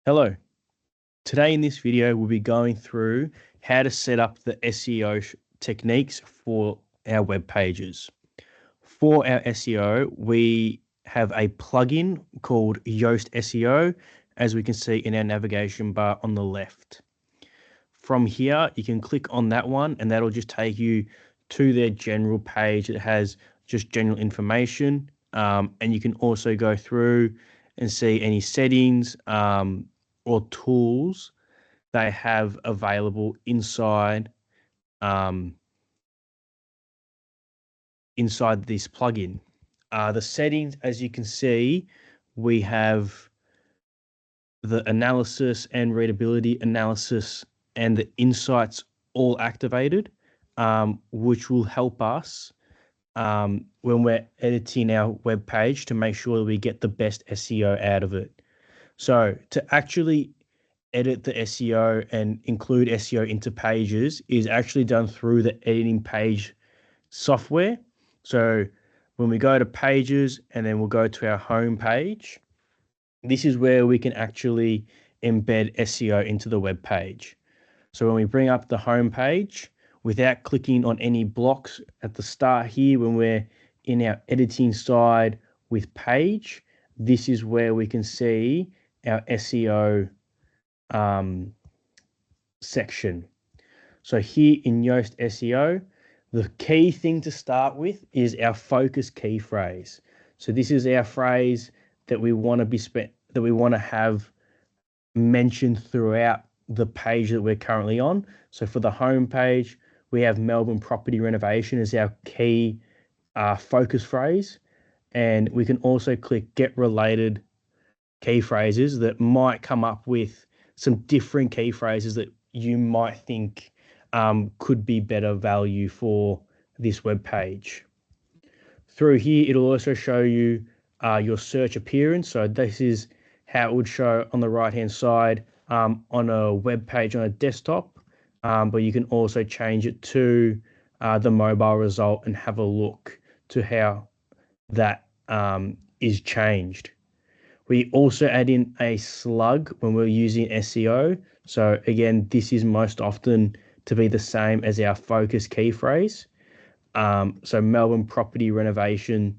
Hello. Today in this video, we'll be going through how to set up the SEO techniques for our web pages. For our SEO, we have a plugin called Yoast SEO, as we can see in our navigation bar on the left. From here, you can click on that one and that'll just take you to their general page. It has just general information, and you can also go through and see any settings or tools they have available inside this plugin. The settings, as you can see, we have the analysis and readability analysis and the insights all activated, which will help us when we're editing our web page to make sure that we get the best SEO out of it. So to actually edit the SEO and include SEO into pages is actually done through the editing page software. So when we go to pages and then we'll go to our home page, this is where we can actually embed SEO into the web page. So when we bring up the home page, without clicking on any blocks at the start here, when we're in our editing side with page, this is where we can see our SEO section. So here in Yoast SEO, the key thing to start with is our focus key phrase. So this is our phrase that we want to have mentioned throughout the page that we're currently on. So for the home page, we have Melbourne property renovation as our key focus phrase. And we can also click get related key phrases that might come up with some different key phrases that you might think could be better value for this web page. Through here, it'll also show you your search appearance. So this is how it would show on the right-hand side on a web page on a desktop, but you can also change it to the mobile result and have a look to how that is changed. We also add in a slug when we're using SEO. So again, this is most often to be the same as our focus key phrase. So Melbourne property renovation.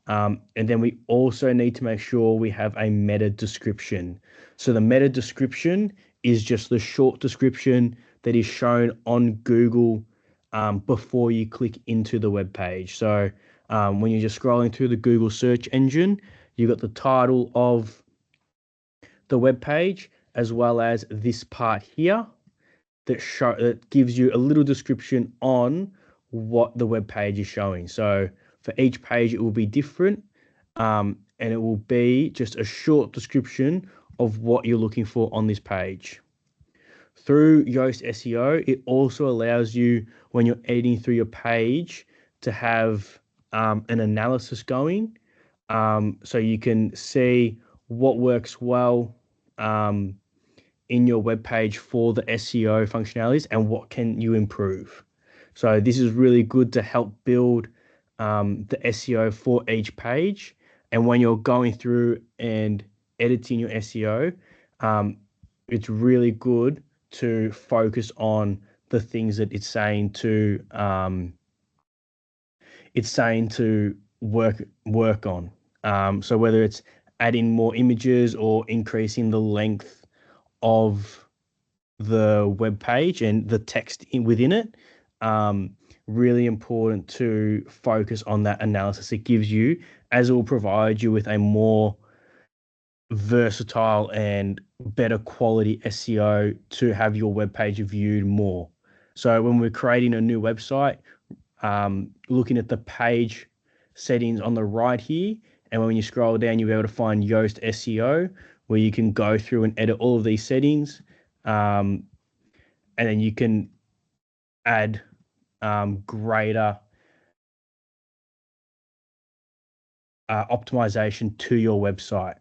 And then we also need to make sure we have a meta description. So the meta description is just the short description that is shown on Google before you click into the web page. So when you're just scrolling through the Google search engine, you've got the title of the web page as well as this part here that gives you a little description on what the web page is showing. So for each page, it will be different, and it will be just a short description of what you're looking for on this page. Through Yoast SEO, it also allows you, when you're editing through your page, to have an analysis going, so you can see what works well in your web page for the SEO functionalities and what can you improve. So this is really good to help build the SEO for each page. And when you're going through and editing your SEO, it's really good to focus on the things that it's saying to work on. So whether it's adding more images or increasing the length of the web page and the text within it, really important to focus on that analysis it gives you, as it will provide you with a more versatile and better quality SEO to have your web page viewed more. So when we're creating a new website, looking at the page settings on the right here, and when you scroll down, you'll be able to find Yoast SEO, where you can go through and edit all of these settings, and then you can add greater optimization to your website.